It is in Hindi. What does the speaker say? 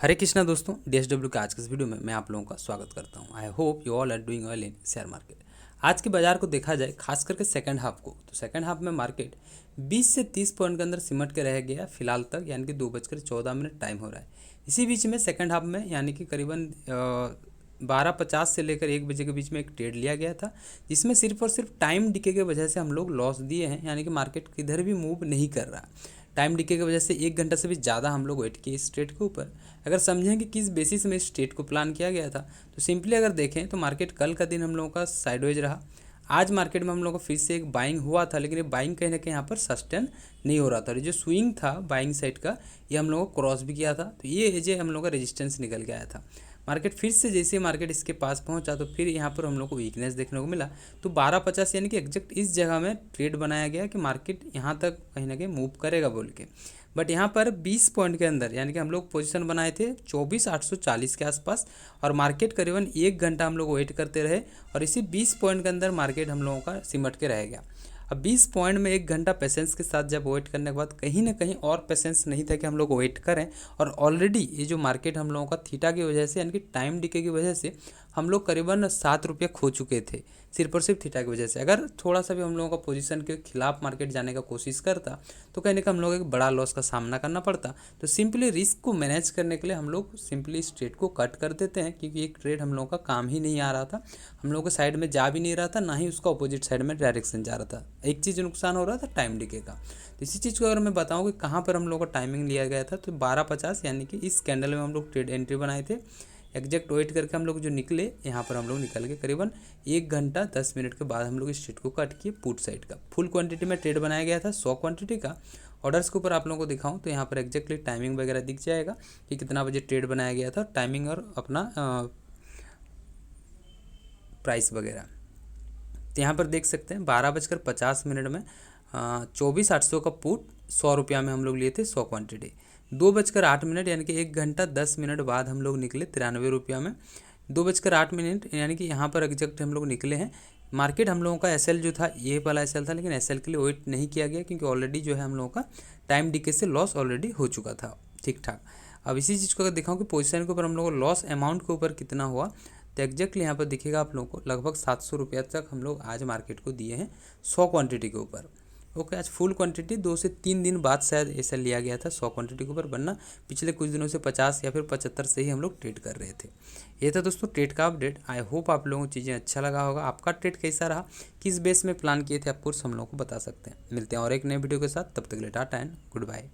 हरे कृष्णा दोस्तों, DSW के आज के इस वीडियो में मैं आप लोगों का स्वागत करता हूं। I hope you all are doing well in share market. आज के बाजार को देखा जाए, खास करके सेकंड हाफ को, तो सेकंड हाफ में मार्केट 20 से 30 पॉइंट के अंदर सिमट के रह गया फिलहाल तक, यानी कि 2:14 टाइम हो रहा है। इसी बीच में सेकंड हाफ में यानी कि करीबन 12:50 से लेकर 1 बजे के बीच में एक ट्रेड लिया गया था, जिसमें सिर्फ और सिर्फ टाइम डिके की वजह से हम लोग लॉस दिए हैं, यानी कि मार्केट किधर भी मूव नहीं कर रहा। टाइम डिके की वजह से 1 घंटा से भी ज़्यादा हम लोग वेट किए इस ट्रेड के ऊपर। अगर समझें कि किस बेसिस में इस ट्रेड को प्लान किया गया था, तो सिंपली अगर देखें तो मार्केट कल का दिन हम लोगों का साइडवेज रहा। आज मार्केट में हम लोगों को फिर से एक बाइंग हुआ था, लेकिन ये बाइंग कहीं ना कहीं यहाँ पर सस्टेन नहीं हो रहा था। और जो स्विंग था बाइंग साइड का, ये हम लोगों को क्रॉस भी किया था, तो ये एजे हम लोगों का रेजिस्टेंस निकल के आया था। मार्केट फिर से जैसे मार्केट इसके पास पहुंचा, तो फिर यहाँ पर हम लोग को वीकनेस देखने को मिला। तो 12:50 यानी कि एग्जैक्ट इस जगह में ट्रेड बनाया गया कि मार्केट यहाँ तक कहीं ना कहीं मूव करेगा बोल के। बट यहाँ पर 20 पॉइंट के अंदर यानी कि हम लोग पोजीशन बनाए थे 24,840 के आसपास, और मार्केट करीबन 1 घंटा हम लोग वेट करते रहे, और इसी 20 पॉइंट के अंदर मार्केट हम लोगों का सिमट के रह गया। अब 20 पॉइंट में 1 घंटा पेशेंस के साथ जब वेट करने के बाद कहीं ना कहीं और पेशेंस नहीं था कि हम लोग वेट करें, और ऑलरेडी ये जो मार्केट हम लोगों का थीटा की वजह से यानी कि टाइम डिके की वजह से हम लोग करीबन 7 रुपये खो चुके थे, सिर्फ और सिर्फ थीटा की वजह से। अगर थोड़ा सा भी हम लोगों का पोजीशन के खिलाफ मार्केट जाने का कोशिश करता, तो कहीं ना कहीं हम लोग एक बड़ा लॉस का सामना करना पड़ता। तो सिंपली रिस्क को मैनेज करने के लिए हम लोग सिंपली इस ट्रेड को कट कर देते हैं, क्योंकि एक ट्रेड हम लोगों का काम ही नहीं आ रहा था, हम लोगों के साइड में जा भी नहीं रहा था, ना ही उसका अपोजिट साइड में डायरेक्शन जा रहा था। एक चीज़ नुकसान हो रहा था टाइम डिके का। तो इसी चीज़ को अगर मैं बताऊँ कि कहाँ पर हम लोग का टाइमिंग लिया गया था, तो 12:50 यानी कि इस कैंडल में हम लोग ट्रेड एंट्री बनाए थे। एग्जैक्ट वेट करके हम लोग जो निकले, यहाँ पर हम लोग निकल के करीबन 1 घंटा 10 मिनट के बाद हम लोग इस ट्रेड को कट किए पुट साइड का। फुल क्वांटिटी में ट्रेड बनाया गया था 100 क्वांटिटी का। ऑर्डर्स के ऊपर आप लोगों को दिखाऊं तो यहाँ पर एग्जैक्टली टाइमिंग वगैरह दिख जाएगा कि कितना बजे ट्रेड बनाया गया था, टाइमिंग और अपना प्राइस वगैरह। तो यहाँ पर देख सकते हैं 12:50 में 24,800 का पुट 100 रुपया में हम लोग लिए थे 100 क्वांटिटी। 2:08 यानी कि 1 घंटा 10 मिनट बाद हम लोग निकले 93 रुपया में। 2:08 यानी कि यहाँ पर एग्जैक्ट हम लोग निकले हैं। मार्केट हम लोगों का एसएल जो था, ये वाला एसएल था, लेकिन एसएल के लिए वेट नहीं किया गया, क्योंकि ऑलरेडी जो है हम लोगों का टाइम डिके से लॉस ऑलरेडी हो चुका था ठीक ठाक। अब इसी चीज़ को अगर दिखाऊँ कि पोजीशन के ऊपर हम लोग को लॉस अमाउंट के ऊपर कितना हुआ, तो एग्जैक्टली यहाँ पर दिखेगा आप लोगों को लगभग 700 रुपया तक हम लोग आज मार्केट को दिए हैं 100 क्वांटिटी के ऊपर। ओके, आज फुल क्वांटिटी 2 से 3 दिन बाद शायद ऐसा लिया गया था 100 क्वांटिटी के ऊपर, वरना पिछले कुछ दिनों से 50 या फिर 75 से ही हम लोग ट्रेड कर रहे थे। ये था दोस्तों ट्रेड का अपडेट। आई होप आप लोगों को चीज़ें अच्छा लगा होगा। आपका ट्रेड कैसा रहा, किस बेस में प्लान किए थे, आप कोर्स हम लोगों को बता सकते हैं। मिलते हैं और एक नए वीडियो के साथ, तब तक के लिए टाटा एंड गुड बाय।